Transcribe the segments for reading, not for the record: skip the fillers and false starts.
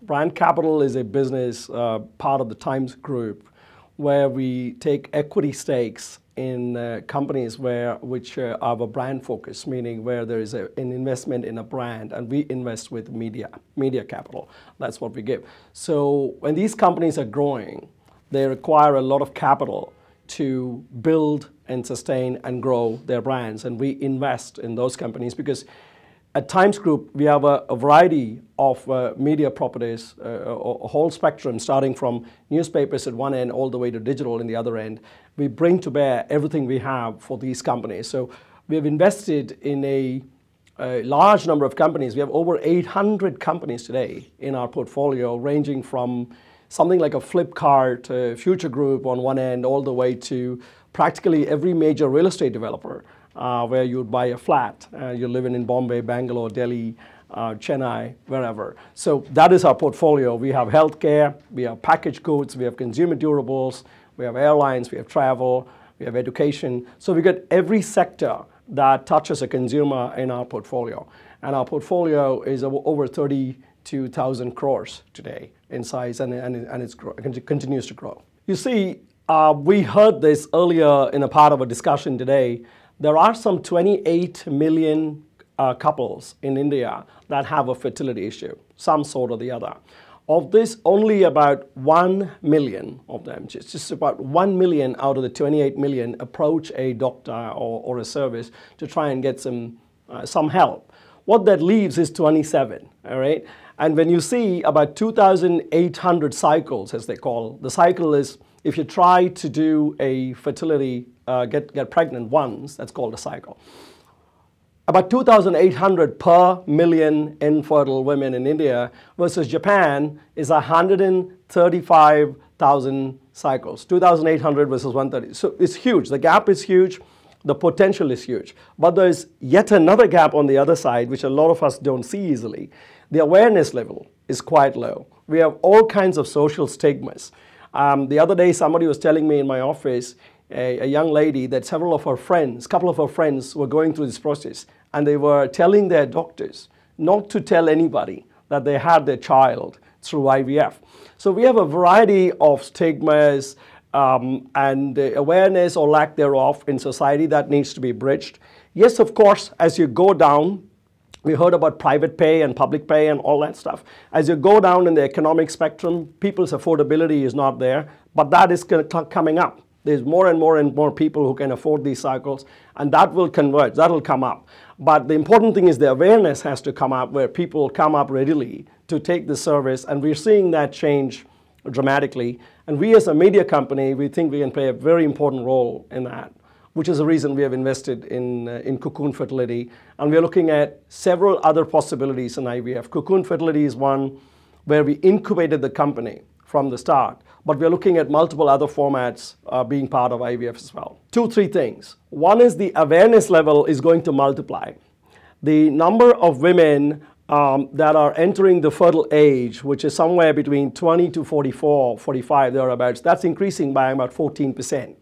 Brand capital is a business part of the Times Group where we take equity stakes in companies which have a brand focus, meaning where there is an investment in a brand, and we invest with media capital. That's what we give. So when these companies are growing, they require a lot of capital to build and sustain and grow their brands, and we invest in those companies because at Times Group, we have a variety of media properties, a whole spectrum, starting from newspapers at one end all the way to digital in the other end. We bring to bear everything we have for these companies. So we have invested in a large number of companies. We have over 800 companies today in our portfolio, ranging from something like a Flipkart, Future Group on one end, all the way to practically every major real estate developer. Where you would buy a flat, you're living in Bombay, Bangalore, Delhi, Chennai, wherever. So that is our portfolio. We have healthcare, we have packaged goods, we have consumer durables, we have airlines, we have travel, we have education. So we get every sector that touches a consumer in our portfolio. And our portfolio is over 32,000 crores today in size, and it continues to grow. You see, we heard this earlier in a part of a discussion today. There are some 28 million couples in India that have a fertility issue, some sort or the other. Of this, only about 1 million of them, just about 1 million out of the 28 million, approach a doctor or a service to try and get some help. What that leaves is 27, all right? And when you see about 2,800 cycles, as they call, the cycle is if you try to do a fertility, get pregnant once, that's called a cycle. About 2,800 per million infertile women in India versus Japan is 135,000 cycles. 2,800 versus 130. So it's huge. The gap is huge. The potential is huge. But there's yet another gap on the other side, which a lot of us don't see easily. The awareness level is quite low. We have all kinds of social stigmas. The other day, somebody was telling me in my office, a young lady, that couple of her friends were going through this process, and they were telling their doctors not to tell anybody that they had their child through IVF. So we have a variety of stigmas and awareness or lack thereof in society that needs to be bridged. Yes, of course, as you go down, we heard about private pay and public pay and all that stuff. As you go down in the economic spectrum, people's affordability is not there, but that is coming up. There's more and more people who can afford these cycles, and that will converge, that will come up. But the important thing is the awareness has to come up, where people come up readily to take the service, and we're seeing that change dramatically. And we as a media company, we think we can play a very important role in that, which is the reason we have invested in Cocoon Fertility. And we're looking at several other possibilities in IVF. Cocoon Fertility is one where we incubated the company from the start, but we're looking at multiple other formats being part of IVF as well. 2-3 things. One is the awareness level is going to multiply. The number of women that are entering the fertile age, which is somewhere between 20 to 44, 45, thereabouts, that's increasing by about 14%.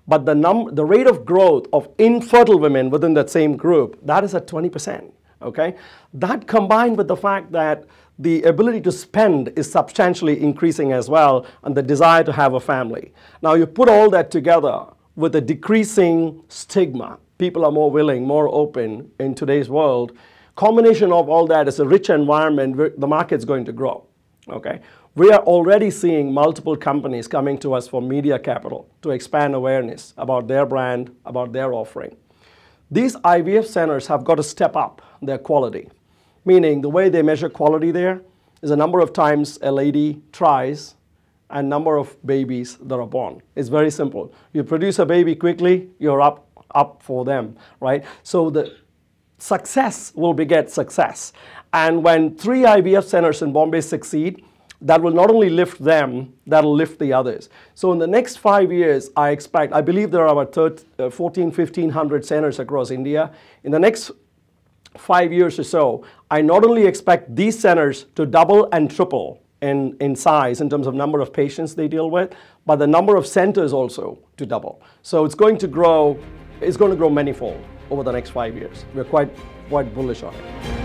But the rate of growth of infertile women within that same group, that is at 20%, okay? That combined with the fact that the ability to spend is substantially increasing as well, and the desire to have a family. Now you put all that together with a decreasing stigma. People are more willing, more open in today's world. Combination of all that is a rich environment where the market's going to grow, okay? We are already seeing multiple companies coming to us for media capital to expand awareness about their brand, about their offering. These IVF centers have got to step up their quality, meaning the way they measure quality there is a number of times a lady tries and number of babies that are born. It's very simple. You produce a baby quickly, you're up for them, right? So the success will beget success. And when 3 IVF centers in Bombay succeed, that will not only lift them, that'll lift the others. So in the next 5 years, I believe there are about 1,500 centers across India. In the next 5 years or so, I not only expect these centers to double and triple in size in terms of number of patients they deal with, but the number of centers also to double. So it's going to grow manifold over the next 5 years. We're quite bullish on it.